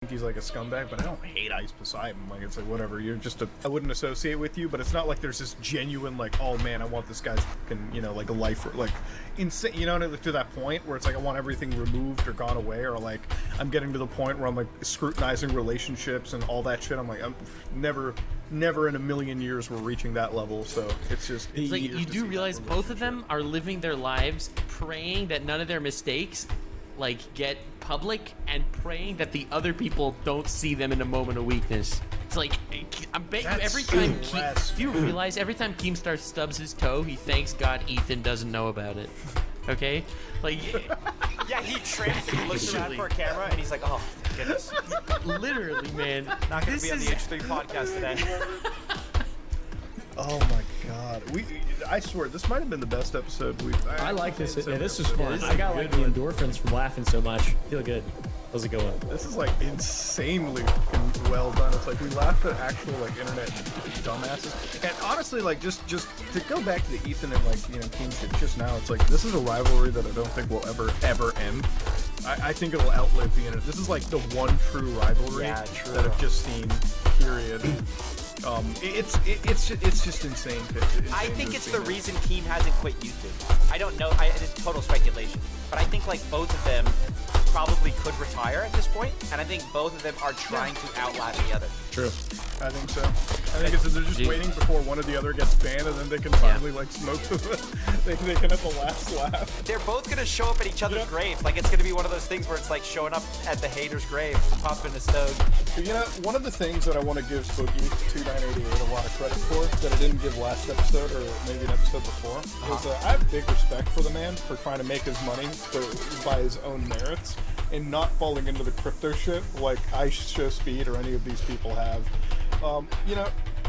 he's like a scumbag, but I don't hate Ice Poseidon. Like, it's like, whatever, you're just I wouldn't associate with you, but it's not like there's this genuine, like, oh man, I want this guy's fucking, you know, like a life, like, insane, you know, to that point where it's like I want everything removed or gone away, or like I'm getting to the point where I'm like scrutinizing relationships and all that shit. I'm like, I'm never in a million years we're reaching that level. So it's just, it's like, you do realize both of them are living their lives praying that none of their mistakes like get public, and praying that the other people don't see them in a moment of weakness. It's like, I bet you every time do you realize every time Keemstar stubs his toe, he thanks God Ethan doesn't know about it. Okay? Like, yeah, he trips and he looks around for a camera and he's like, oh goodness. Literally, man. Not gonna be on the H3 podcast today. Oh my god. I swear, this might have been the best episode we've... I like this. Yeah, this was fun. I got like the endorphins from laughing so much. Feel good. That was a good one. This is like insanely fucking well done. It's like we laughed at actual like internet dumbasses. And honestly, like just to go back to the Ethan and like, you know, Keem shit just now, it's like this is a rivalry that I don't think will ever end. I think it'll outlive the internet. This is like the one true rivalry that I've just seen, period. It's just insane. I think it's the reason Keem hasn't quit YouTube. I don't know. It's total speculation, but I think like both of them probably could retire at this point, and I think both of them are trying to outlast the other. True. I think so. I think they're just waiting before one or the other gets banned, and then they can finally like smoke they can have the last laugh. They're both gonna show up at each other's graves. Like, it's gonna be one of those things where it's like showing up at the hater's grave, popping a stone. You know, one of the things that I want to give Spooky2988 a lot of credit for that I didn't give last episode, or maybe an episode before, is I have big respect for the man for trying to make his money by his own merits and not falling into the crypto shit like I Show Speed or any of these people have. You know,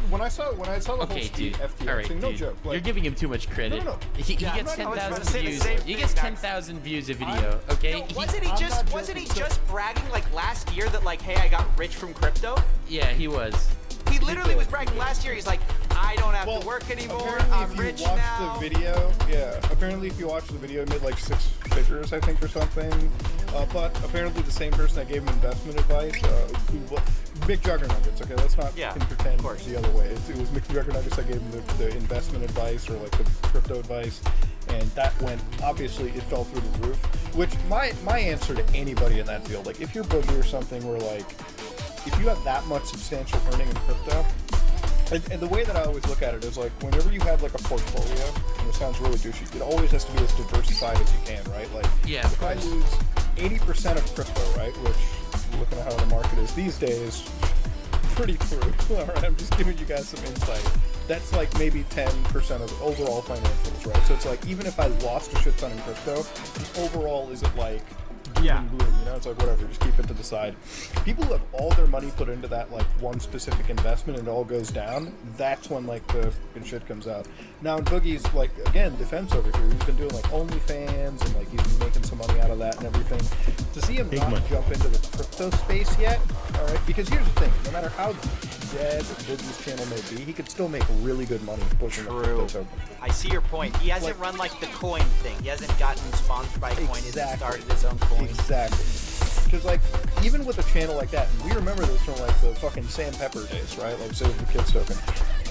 when I saw the whole Speed FTX thing, no joke. Like, you're giving him too much credit. No. He gets 10,000 views. He gets 10,000 views a video. Okay. No, wasn't he just bragging like last year that like, hey, I got rich from crypto? Yeah, he was. He literally was bragging last year. He's like, I don't have to work anymore. I'm rich now. Apparently, if you watch the video, it made like 6 figures, I think, or something. But apparently, the same person that gave him investment advice, Mick Juggernuggets. Okay, let's not pretend it's the other way. It was Mick Juggernuggets that gave him the investment advice or like the crypto advice, and that went, obviously, it fell through the roof. Which my answer to anybody in that field, like if you're Boogie or something, where like, if you have that much substantial earning in crypto, and the way that I always look at it is like, whenever you have like a portfolio, and it sounds really douchey, it always has to be as diversified as you can, right? Like, if I lose 80% of crypto, right, which, looking at how the market is these days, pretty true. All right, I'm just giving you guys some insight. That's like maybe 10% of overall financials, right? So it's like, even if I lost a shit ton in crypto, overall, is it like doom and gloom, you know? It's like, whatever, just keep it to the side. People who have all their money put into that like one specific investment and it all goes down, that's when like the fucking shit comes out. Now in Boogie's, like, again, defense over here, he's been doing like OnlyFans and like he's been making some money out of that and everything. To see him not jump into the crypto space yet, all right, because here's the thing, no matter how dead Boogie's channel may be, he could still make really good money pushing the crypto token. I see your point. He hasn't run like the coin thing. He hasn't gotten sponsored by coin. He hasn't started his own coin. Exactly. Because like, even with a channel like that, and we remember this from like the fucking Sam Pepper days, right? Like Save the Kids token.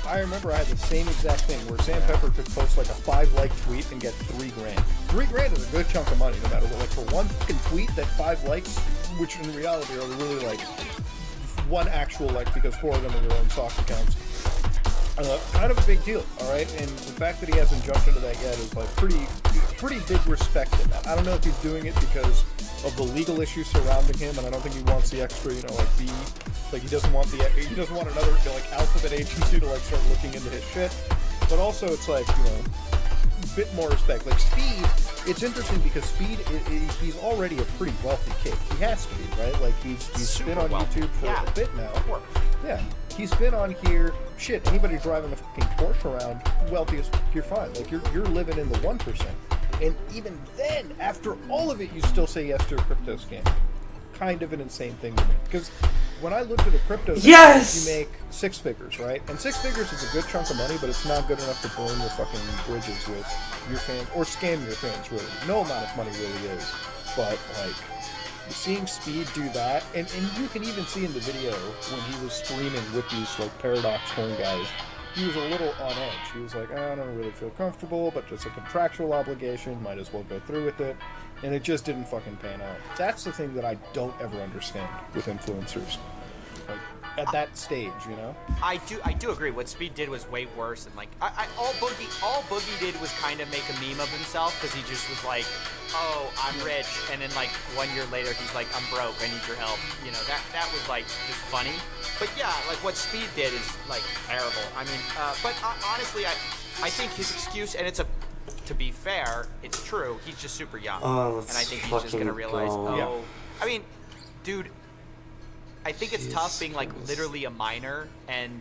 I remember I had the same exact thing where Sam Pepper could post like a 5-like tweet and get $3 grand. $3 grand is a good chunk of money, no matter what. Like for one fucking tweet, that 5 likes, which in reality are really like one actual like, because 4 of them are your own stock accounts. Kind of a big deal, all right? And the fact that he hasn't jumped into that yet is like pretty big respect in that. I don't know if he's doing it because of the legal issues surrounding him, and I don't think he wants the extra, you know, like he doesn't want another like alphabet agency to like start looking into his shit. But also, it's like, you know, a bit more respect. Like Speed, it's interesting because Speed, he's already a pretty wealthy kid. He has to be, right? Like he's been on YouTube for a bit now. Yeah. He's been on here. Shit, anybody driving a fucking Porsche around, wealthiest, you're fine. Like you're living in the 1%. And even then, after all of it, you still say yes to a crypto scam. Kind of an insane thing to me. Because when I looked at a crypto scam, you make 6 figures, right? And 6 figures is a good chunk of money, but it's not good enough to burn your fucking bridges with your fans, or scam your fans, really. No amount of money really is. But, like, seeing Speed do that, and you can even see in the video when he was streaming with these like Paradox coin guys, he was a little on edge. He was like, I don't really feel comfortable, but it's a contractual obligation, might as well go through with it. And it just didn't fucking pan out. That's the thing that I don't ever understand with influencers. Like, at that stage, you know? I do agree. What Speed did was way worse, and like all Boogie did was kind of make a meme of himself, because he just was like, oh, I'm rich, and then like 1 year later he's like, I'm broke, I need your help. You know, that was like just funny. But yeah, like what Speed did is like terrible. I mean, but honestly, I think his excuse, and to be fair, it's true. He's just super young, and I think he's just gonna realize, I mean, dude. I think it's tough being like literally a minor and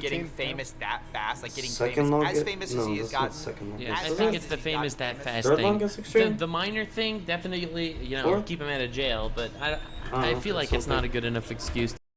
getting famous that fast, like getting as famous as he has gotten. Yeah, I think it's the famous that fast thing. The minor thing definitely, you know, keep him out of jail, but I feel like it's not a good enough excuse.